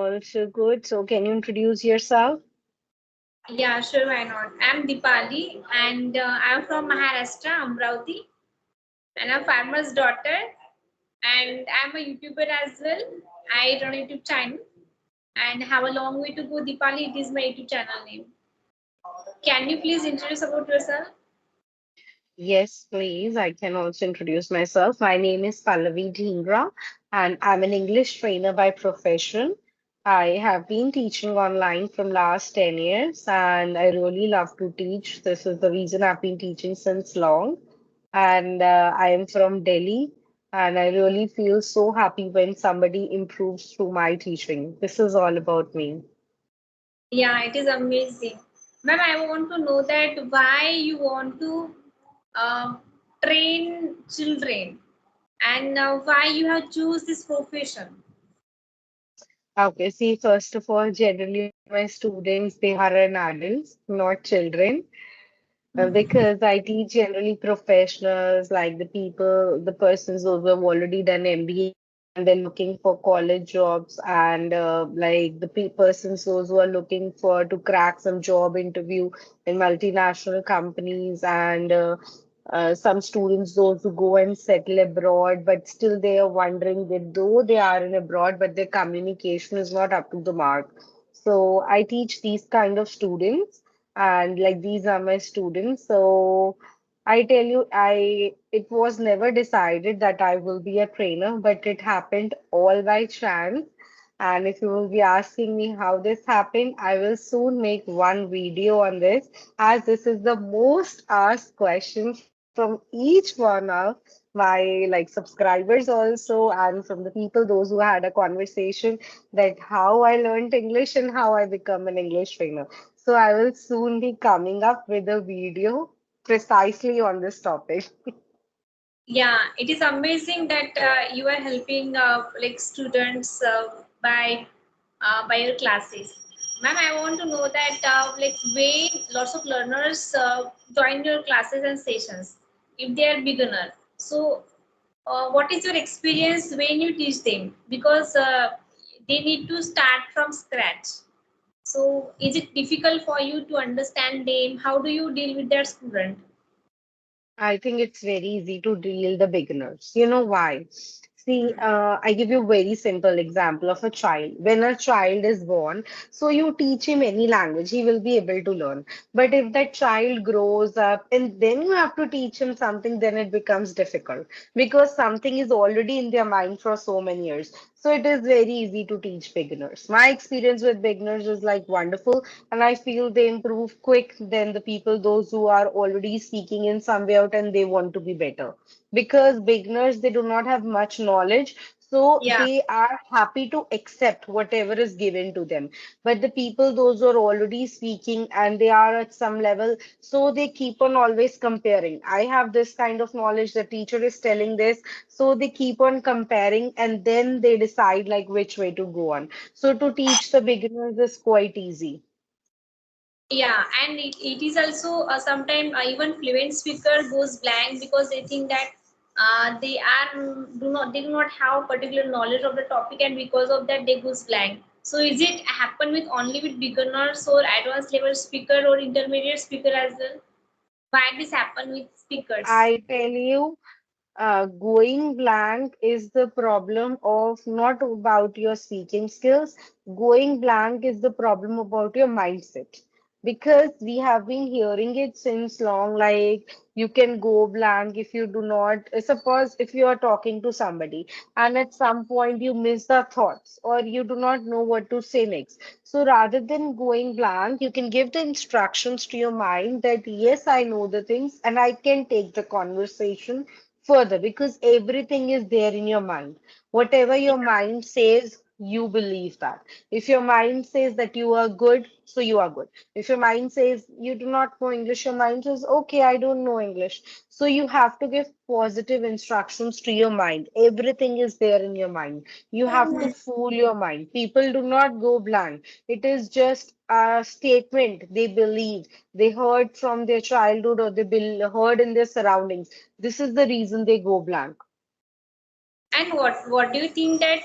also good. So, can you introduce yourself? Yeah, sure, why not? I'm Dipali and I'm from Maharashtra, Amravati, and I'm farmer's daughter and I'm a YouTuber as well. I run a YouTube channel and have a long way to go. Dipali, it is my YouTube channel name. Can you please introduce about yourself? Yes, please. I can also introduce myself. My name is Pallavi Dhingra, and I'm an English trainer by profession. I have been teaching online from last 10 years, and I really love to teach. This is the reason I've been teaching since long. And I am from Delhi, and I really feel so happy when somebody improves through my teaching. This is all about me. Yeah, it is amazing. Ma'am, I want to know that why you want to um, train children and why you have choose this profession. Okay, see, first of all, generally my students, they are an adults, not children, because I teach generally professionals, like the people, the persons who have already done MBA and they're looking for college jobs, and like the pe persons those who are looking for to crack some job interview in multinational companies, and some students those who go and settle abroad, but still they are wondering that though they are in abroad, but their communication is not up to the mark. So I teach these kind of students, and like these are my students. So I tell you, I it was never decided that I will be a trainer, but it happened all by chance. And if you will be asking me how this happened, I will soon make one video on this, as this is the most asked question from each one of my like subscribers also, and from the people those who had a conversation, that how I learned English and how I become an English trainer. So I will soon be coming up with a video precisely on this topic. Yeah, it is amazing that you are helping like students by your classes. Ma'am, I want to know that like when lots of learners join your classes and sessions, if they are beginner. So, what is your experience when you teach them? Because they need to start from scratch. So, is it difficult for you to understand them? How do you deal with that student? I think it's very easy to deal the beginners. You know why? See, I give you a very simple example of a child. When a child is born, so you teach him any language, he will be able to learn. But if that child grows up and then you have to teach him something, then it becomes difficult because something is already in their mind for so many years. So it is very easy to teach beginners. My experience with beginners is like wonderful, and I feel they improve quick than the people those who are already speaking in some way out and they want to be better, because beginners they do not have much knowledge, so Yeah. they are happy to accept whatever is given to them. But the people those who are already speaking and they are at some level, so they keep on always comparing. I have this kind of knowledge, the teacher is telling this, so they keep on comparing and then they decide like which way to go on. So to teach the beginners is quite easy. Yeah, and it is also sometimes even fluent speaker goes blank because they think that they are do not have particular knowledge of the topic, and because of that they goes blank. So is it happen with only with beginners or advanced level speaker or intermediate speaker as well? Why this happen with speakers? I tell you, going blank is the problem of not about your speaking skills. Going blank is the problem about your mindset. Because we have been hearing it since long, like you can go blank if you do not, suppose if you are talking to somebody and at some point you miss the thoughts or you do not know what to say next. So rather than going blank, you can give the instructions to your mind that yes, I know the things and I can take the conversation further, because everything is there in your mind. Whatever your mind says, you believe that. If your mind says that you are good, so you are good. If your mind says you do not know English, your mind says, okay, I don't know English. So you have to give positive instructions to your mind. Everything is there in your mind. You have to fool your mind. People do not go blank. It is just a statement they believe, they heard from their childhood, or they heard in their surroundings. This is the reason they go blank. And what do you think that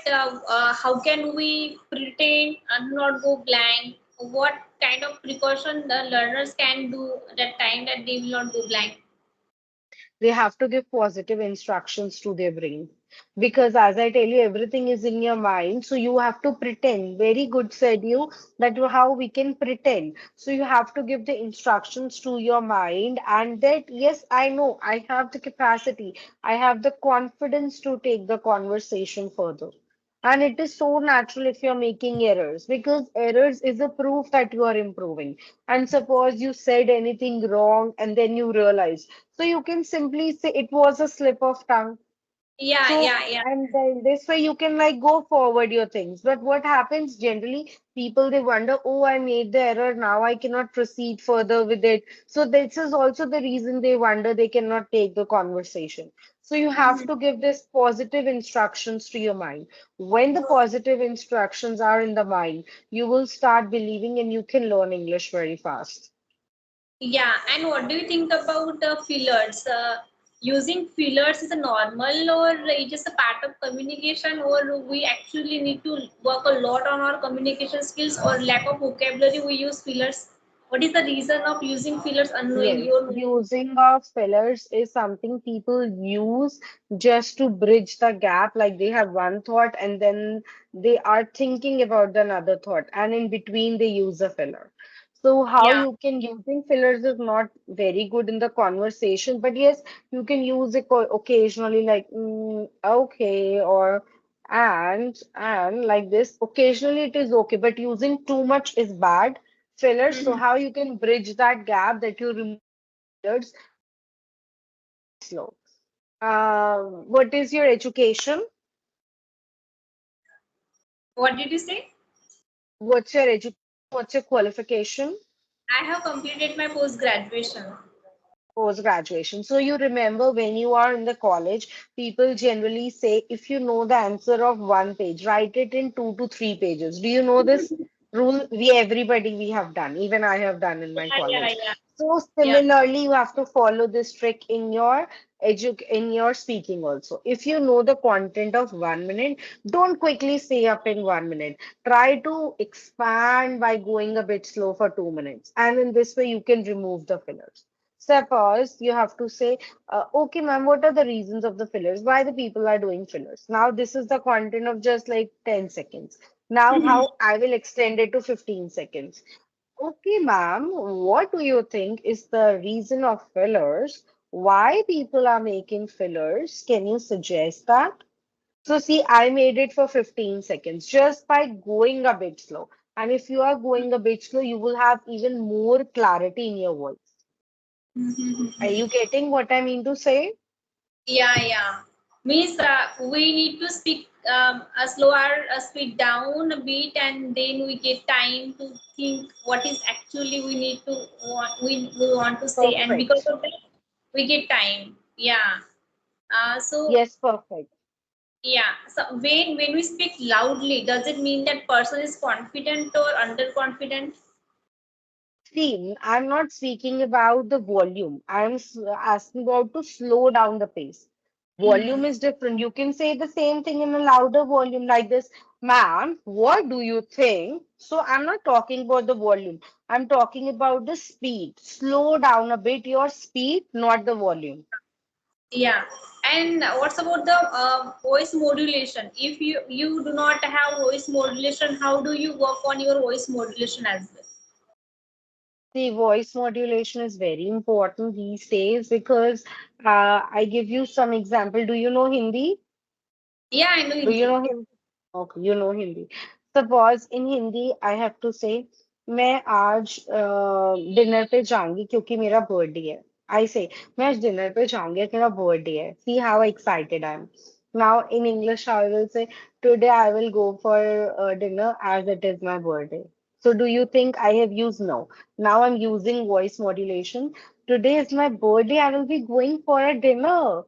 how can we pretend and not go blank? What kind of precaution the learners can do that time that they will not go blank? They have to give positive instructions to their brain. Because as I tell you, everything is in your mind. So you have to pretend. Very good said you that how we can pretend. So you have to give the instructions to your mind and that, yes, I know I have the capacity. I have the confidence to take the conversation further. And it is so natural if you're making errors because errors is a proof that you are improving. And suppose you said anything wrong and then you realize. So you can simply say it was a slip of tongue. Yeah, So, yeah, yeah. and then this way you can like go forward your things. But what happens generally, people they wonder, oh, I made the error, now I cannot proceed further with it. So this is also the reason they wonder they cannot take the conversation. So you have Mhm. to give this positive instructions to your mind. When the positive instructions are in the mind, you will start believing and you can learn English very fast. Yeah, and what do you think about fillers? Using fillers is a normal or it is a part of communication, or we actually need to work a lot on our communication skills or lack of vocabulary we use fillers? What is the reason of using fillers unknowing Yes, your? using of fillers is something people use just to bridge the gap. Like they have one thought and then they are thinking about the another thought, and in between they use a filler. So how Yeah. you can using fillers is not very good in the conversation, but yes, you can use it occasionally, like okay or and like this. Occasionally it is okay, but using too much is bad fillers. So Mhm. how you can bridge that gap that you remove the fillers by going a bit slow. What is your education? What did you say? What's your education? What's your qualification? I have completed my post graduation. Post graduation. So you remember when you are in the college, people generally say if you know the answer of one page, write it in 2 to 3 pages. Do you know this rule? We have done, even I have done in my Yeah, yeah, college. yeah, So yeah. similarly, you have to follow this trick in your in your speaking also. If you know the content of 1 minute, don't quickly say up in 1 minute. Try to expand by going a bit slow for 2 minutes, and in this way you can remove the fillers. Suppose you have to say, okay, ma'am, what are the reasons of the fillers? Why the people are doing fillers? Now, this is the content of just like 10 seconds. Now, how I will extend it to 15 seconds. Okay, ma'am, what do you think is the reason of fillers? Why people are making fillers? Can you suggest that? So, see, I made it for 15 seconds just by going a bit slow. And if you are going a bit slow, you will have even more clarity in your voice. Are you getting what I mean to say? Yeah, yeah. Means we need to speak slower, speed down a bit, and then we get time to think what is actually we need to we want to say, and because Perfect. of that, we get time. Yeah. So Yes, perfect. yeah. So when we speak loudly, does it mean that person is confident or underconfident? See, I'm not speaking about the volume. Asking about to slow down the pace. Mm-hmm. Volume is different. You can say the same thing in a louder volume like this. Ma'am, what do you think? So I'm not talking about the volume. I'm talking about the speed. Slow down a bit your speed, not the volume. Yeah, and what's about the voice modulation? If you do not have voice modulation, how do you work on your voice modulation as well? The voice modulation is very important these days because I give you some example. Do you know Hindi? Yeah, I know Do you Hindi. know Hindi? Okay, you know Hindi. Suppose in Hindi I have to say मैं आज dinner पे जाऊंगी क्योंकि मेरा birthday है. I say मैं आज dinner पे जाऊंगी मेरा बर्थडे है. See how excited I am. Now in English I will say today I will go for dinner as it is my birthday. So do you think I have used no? Now I'm using voice modulation. Today is my birthday. I will be going for a dinner.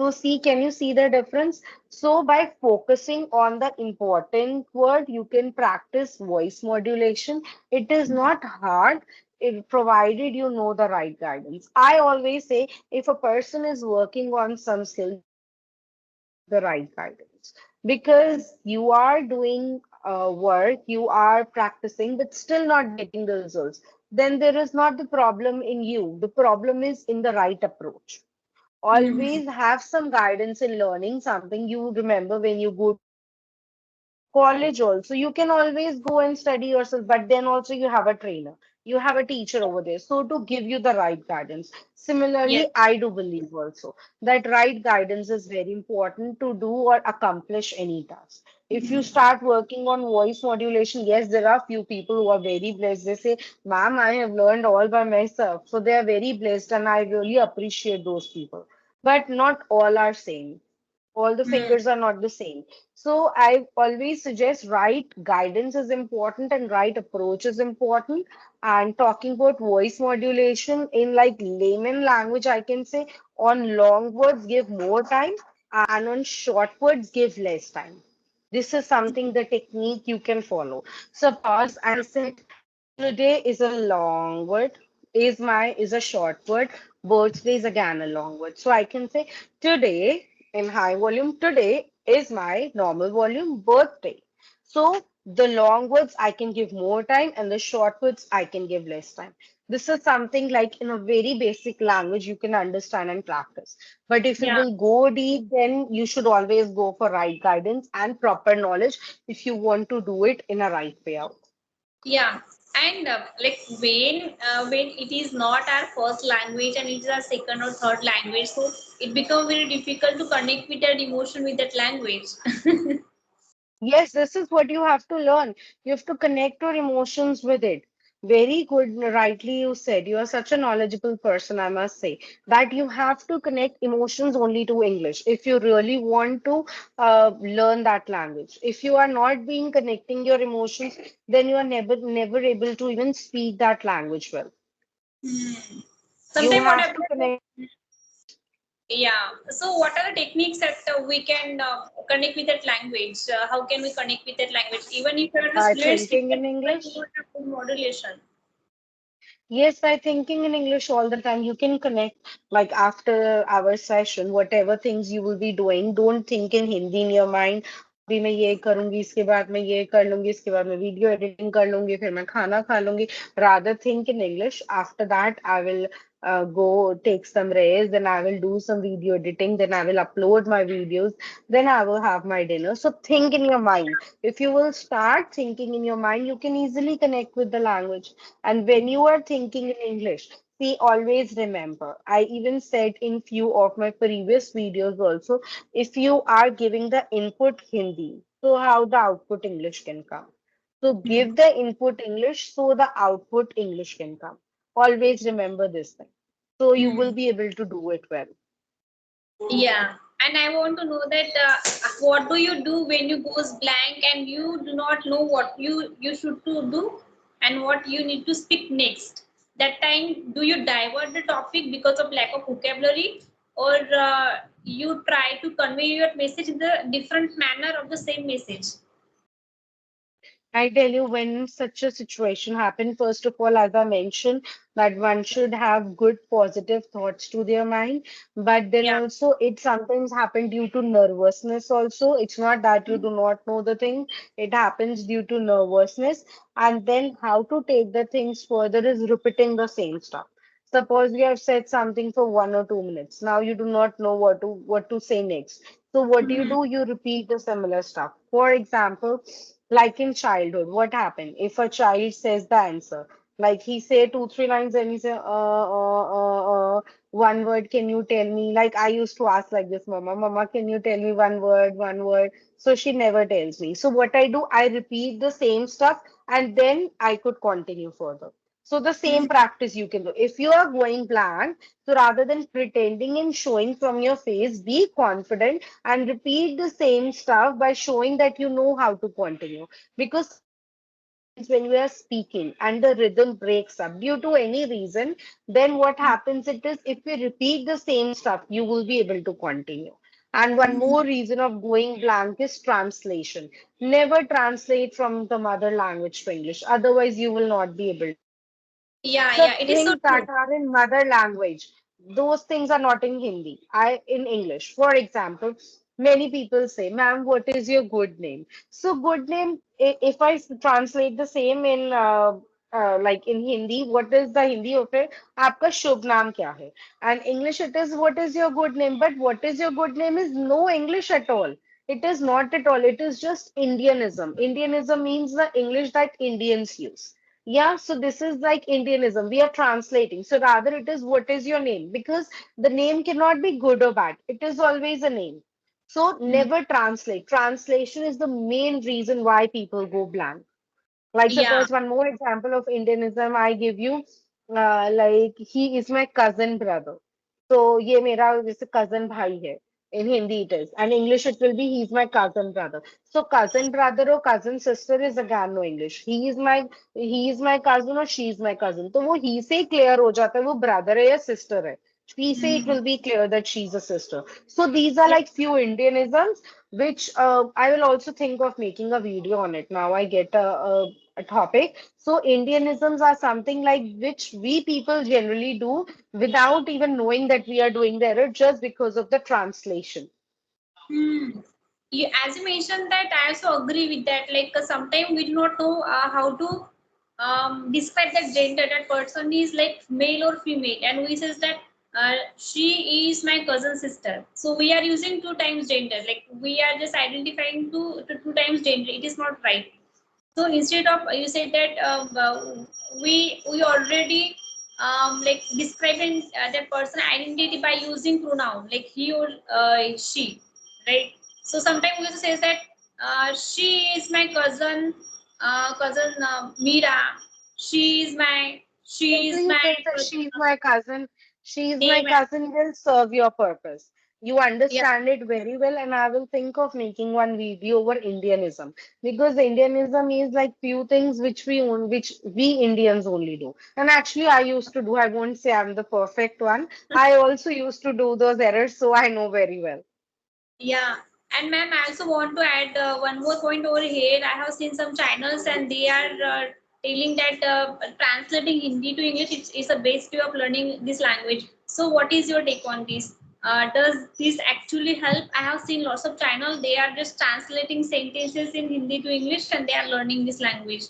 So see, can you see the difference? So by focusing on the important word, you can practice voice modulation. It is not hard, if, provided you know the right guidance. I always say if a person is working on some skill, the right guidance. Because you are doing work, you are practicing, but still not getting the results. Then there is not the problem in you. The problem is in the right approach. Hmm. Always have some guidance in learning something. You remember when you go to school or college also, you can always go and study yourself, but then also you have a trainer, you have a teacher over there, so to give you the right guidance. Similarly, Yes. I do believe also that right guidance is very important to do or accomplish any task. If you start working on voice modulation, yes, there are few people who are very blessed. They say, ma'am, I have learned all by myself. So they are very blessed, and I really appreciate those people. But not all are same. All the Hmm. fingers are not the same. So I always suggest right guidance is important and right approach is important. And talking about voice modulation in like layman language, I can say on long words give more time and on short words give less time. This is something the technique you can follow. Suppose I said today is a long word, is a short word, birthday is again a long word. So I can say today in high volume, today is my normal volume birthday. So the long words I can give more time and the short words I can give less time. This is something like in a very basic language you can understand and practice. But if you Yeah. will go deep, then you should always go for right guidance and proper knowledge if you want to do it in a right way out. Yeah. And like when it is not our first language and it is our second or third language, so it becomes very difficult to connect with that emotion with that language. Yes, this is what you have to learn. You have to connect your emotions with it. Very good, rightly you said. You are such a knowledgeable person, I must say, that you have to connect emotions only to English if you really want to learn that language. If you are not being connecting your emotions, then you are never able to even speak that language well. Hmm. You Sometimes what have to happens? connect. Yeah. So, what are the techniques that we can connect with that language? How can we connect with that language? Even if you're just By fluent thinking speaker, in but you English. don't have good modulation. Yes, by thinking in English all the time, you can connect. Like after our session, whatever things you will be doing, don't think in Hindi in your mind. अभी मैं ये करूंगी इसके बाद मैं ये कर लूंगी इसके बाद मैं वीडियो एडिटिंग कर लूंगी फिर मैं खाना खा लूंगी. Rather think in English. After that, I will go take some rest. Then I will do some video editing. Then I will upload my videos. Then I will have my dinner. So think in your mind. If you will start thinking in your mind, you can easily connect with the language. And when you are thinking in English, see, always remember, I even said in few of my previous videos also, if you are giving the input Hindi, so how the output English can come. So Hmm. give the input English so the output English can come. Always remember this thing. So you will Hmm. be able to do it well. Yeah. And I want to know that what do you do when you goes blank and you do not know what you should to do and what you need to speak next? That time, do you divert the topic because of lack of vocabulary, or you try to convey your message in the different manner of the same message? I tell you, when such a situation happens, first of all, as I mentioned, that one should have good positive thoughts to their mind. But then Yeah. also, it sometimes happen due to nervousness also. It's not that you do not know the thing, it happens due to nervousness. And then how to take the things further is repeating the same stuff. Suppose you have said something for 1 or 2 minutes. Now you do not know what to say next. So what Mhm. do? You repeat the similar stuff. For example, like in childhood, what happened? If a child says the answer, like he say 2, 3 lines and he say, one word, can you tell me? Like I used to ask like this, Mama, can you tell me one word, one word? So she never tells me. So what I do, I repeat the same stuff and then I could continue further. So the same practice you can do. If you are going blank, so rather than pretending and showing from your face, be confident and repeat the same stuff by showing that you know how to continue. Because sometimes what happens when we are speaking and the rhythm breaks up due to any reason, then what happens it is if we repeat the same stuff, you will be able to continue. And one more reason of going blank is translation. Never translate from the mother language to English, otherwise, you will not be able to. Yeah, The yeah, it is so things that true. are in mother language, those things are not in Hindi, I in English. For example, Many people say, ma'am, what is your good name? So good name, if I translate the same in like in Hindi, what is the Hindi of it? आपका शुभ नाम क्या है? And English it is what is your good name? But what is your good name is no English at all. It is not at all. It is just Indianism. Indianism means the English that Indians use. Yeah, so this is like Indianism. We are translating. So rather it is what is your name? Because the name cannot be good or bad. It is always a name. So Hmm. never translate. Translation is the main reason why people go blank. Like Yeah. suppose one more example of Indianism I give you, like he is my cousin brother. So ये मेरा जैसे cousin भाई है. In Hindi it is, and English it will be he's my cousin brother. So cousin brother or cousin sister is again no English. He is my cousin or she is my cousin. तो वो he से ही clear हो जाता है वो brother है या sister है. She say it Hmm. will be clear that she's a sister. So these are Yeah. like few Indianisms which I will also think of making a video on it. Now I get a topic. So Indianisms are something like which we people generally do without even knowing that we are doing the error just because of the translation. Hmm. You, as you mentioned that, I also agree with that. Like sometimes we do not know how to describe that gender. That person is like male or female, and we says that she is my cousin sister. So we are using two times gender. Like we are just identifying two times gender. It is not right. So instead of you said that we already like describing that person identity by using pronoun like he or she, right? So sometimes we also say that she is my cousin Mira. She Whether is you my think that cousin she's my name. cousin will serve your purpose. You Yeah, understand it very well, and I will think of making one video over Indianism because Indianism is like few things which we Indians only do. And actually, I used to do. I won't say I'm the perfect one. I also used to do those errors, so I know very well. yeah. And ma'am, I also want to add one more point over here. I have seen some channels and they are telling that translating Hindi to English is the best way of learning this language. So what is your take on this? Does this actually help? I have seen lots of channels. They are just translating sentences in Hindi to English and they are learning this language.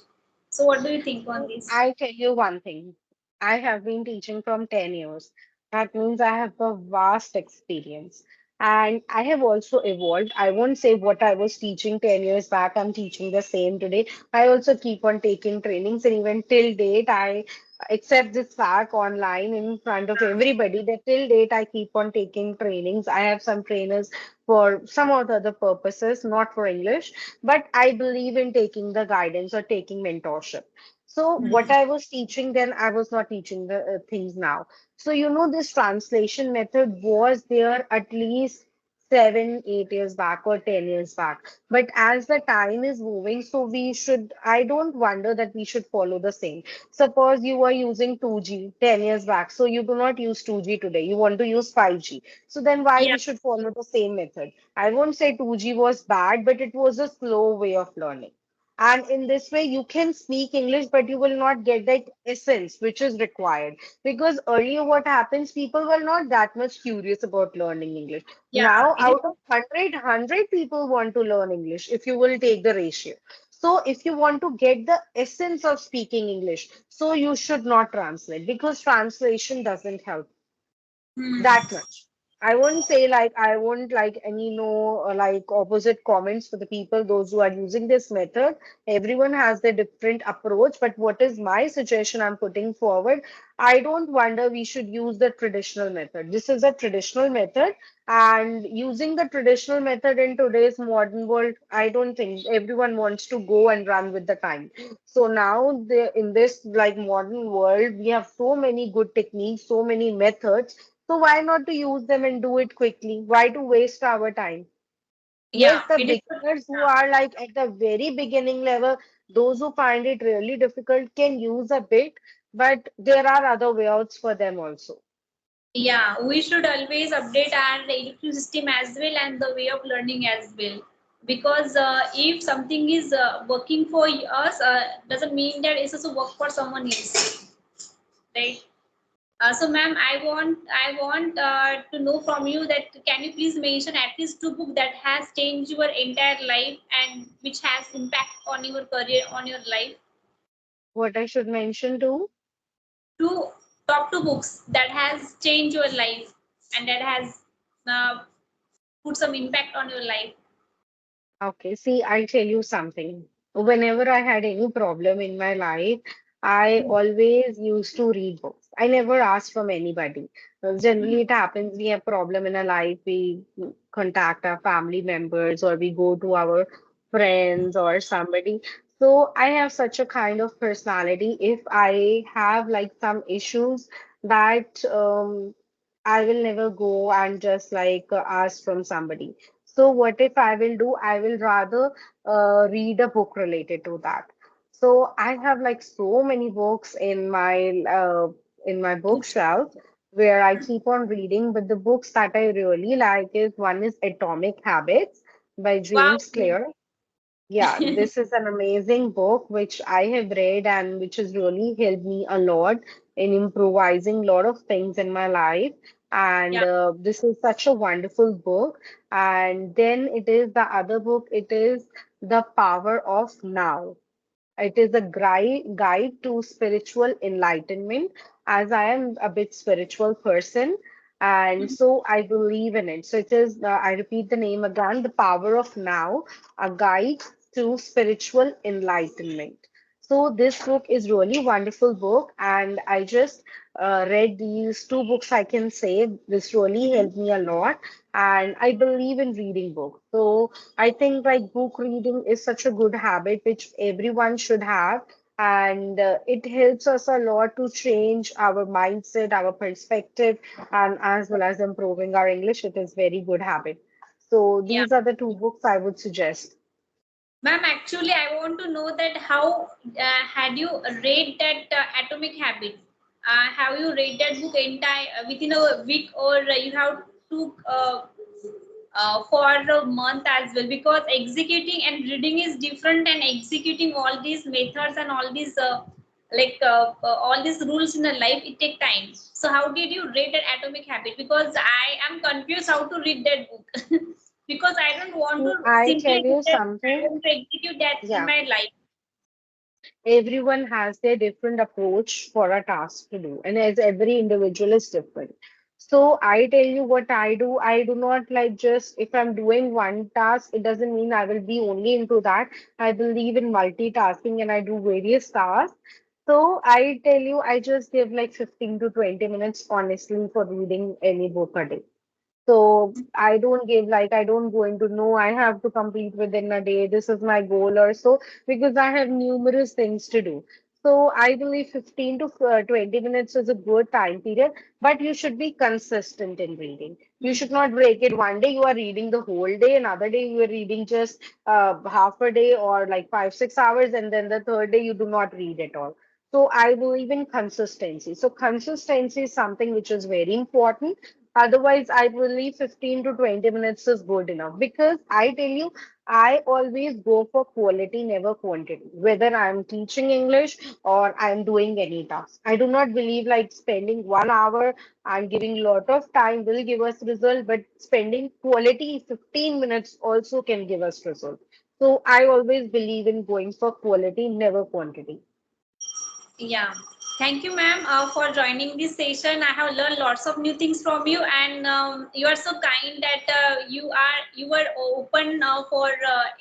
So what do you think on this? I tell you one thing. I have been teaching from 10 years. That means I have a vast experience. And I have also evolved. I won't say what I was teaching 10 years back, I'm teaching the same today. I also keep on taking trainings, and even till date, I accept this fact online in front of everybody that till date, I keep on taking trainings. I have some trainers for some or the other purposes, not for English, but I believe in taking the guidance or taking mentorship. So what Hmm. I was teaching then, I was not teaching the things now. So this translation method was there at least 7, 8 years back or 10 years back. But as the time is moving, so I don't wonder that we should follow the same. Suppose you were using 2G 10 years back, so you do not use 2G today. You want to use 5G. So then why Yeah. we should follow the same method? I won't say 2G was bad, but it was a slow way of learning. And in this way, you can speak English, but you will not get that essence which is required. Because earlier, what happens, people were not that much curious about learning English. Yeah. Now, It is. out of 100 people want to learn English, if you will take the ratio. So, if you want to get the essence of speaking English, so you should not translate because translation doesn't help Hmm. that much. I won't say like I won't like any no like opposite comments for the people, those who are using this method. Everyone has their different approach, but what is my suggestion I'm putting forward? I don't wonder we should use the traditional method. This is a traditional method, and using the traditional method in today's modern world, I don't think everyone wants to go and run with the time. So now in this like modern world, we have so many good techniques, so many methods, so why not to use them and do it quickly? Why to waste our time? Yeah. Yes, the It is. beginners who are like at the very beginning level, those who find it really difficult can use a bit, but there are other way outs for them also. Yeah, we should always update our education system as well and the way of learning as well. Because if something is working for us, doesn't mean that it's also work for someone else, right? So, ma'am, I want to know from you that can you please mention at least two books that has changed your entire life and which has impact on your career, on your life. What I should mention too? Two top two books that has changed your life and that has uh, put some impact on your life. Okay, see, I'll tell you something. Whenever I had any problem in my life, I always used to read books. I never asked from anybody. Generally, it happens we have problem in our life, we contact our family members or we go to our friends or somebody. So I have such a kind of personality. If I have like some issues that I will never go and just like ask from somebody. So what if I will do? I will rather read a book related to that. So I have like so many books in my Books. bookshelf where I keep on reading. But the books that I really like is one is Atomic Habits by Wow. James Clear. Yeah, this is an amazing book which I have read and which has really helped me a lot in improvising a lot of things in my life. And Yeah. this is such a wonderful book. And then it is the other book, it is The Power of Now. It is a guide to spiritual enlightenment, as I am a bit spiritual person, and so I believe in it. So it is, I repeat the name again, The Power of Now, a guide to spiritual enlightenment. So this book is really wonderful book, and I just read these two books. I can say this really helped me a lot, and I believe in reading books. So I think like book reading is such a good habit which everyone should have, and it helps us a lot to change our mindset, our perspective, and as well as improving our English. It is very good habit. So Yeah. these are the two books I would suggest. Ma'am, actually, I want to know that how had you read that Atomic Habits? Have you read that book entire within a week, or you have took for a month as well? Because executing and reading is different, and executing all these methods and all these all these rules in a life, it take time. So, how did you read that Atomic Habit? Because I am confused how to read that book. Because I don't want See, to I simply tell read you that. I something. want to execute that in Yeah. my life. Everyone has their different approach for a task to do, and as every individual is different. So I tell you what I do. I do not like just if I'm doing one task, it doesn't mean I will be only into that. I believe in multitasking and I do various tasks. So I tell you, I just give like 15 to 20 minutes honestly for reading any book a day. So I don't give like I don't go into no, I have to complete within a day. This is my goal or so because I have numerous things to do. So I believe 15 to 20 minutes is a good time period, but you should be consistent in reading. You should not break it. One day you are reading the whole day, another day you are reading just half a day or like 5, 6 hours, and then the third day you do not read at all. So I believe in consistency. So consistency is something which is very important. Otherwise, I believe 15 to 20 minutes is good enough because I tell you, I always go for quality, never quantity. Whether I'm teaching English or I'm doing any task, I do not believe like spending 1 hour and giving lot of time will give us result, but spending quality 15 minutes also can give us result. So I always believe in going for quality, never quantity. Yeah. Thank you, ma'am, for joining this session. I have learned lots of new things from you, and you are so kind that you are open for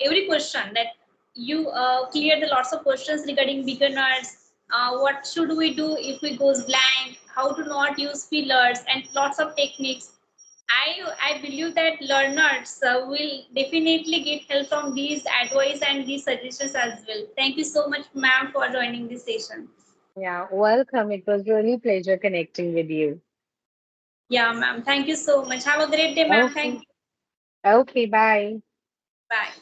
every question that you cleared the lots of questions regarding beginners. What should we do if we goes blank? How to not use fillers and lots of techniques. I believe that learners will definitely get help from these advice and these suggestions as well. Thank you so much, ma'am, for joining this session. Yeah, welcome. It was really pleasure connecting with you. Yeah, ma'am. Thank you so much. Have a great day, ma'am. Thank Okay. you. Okay, bye. Bye.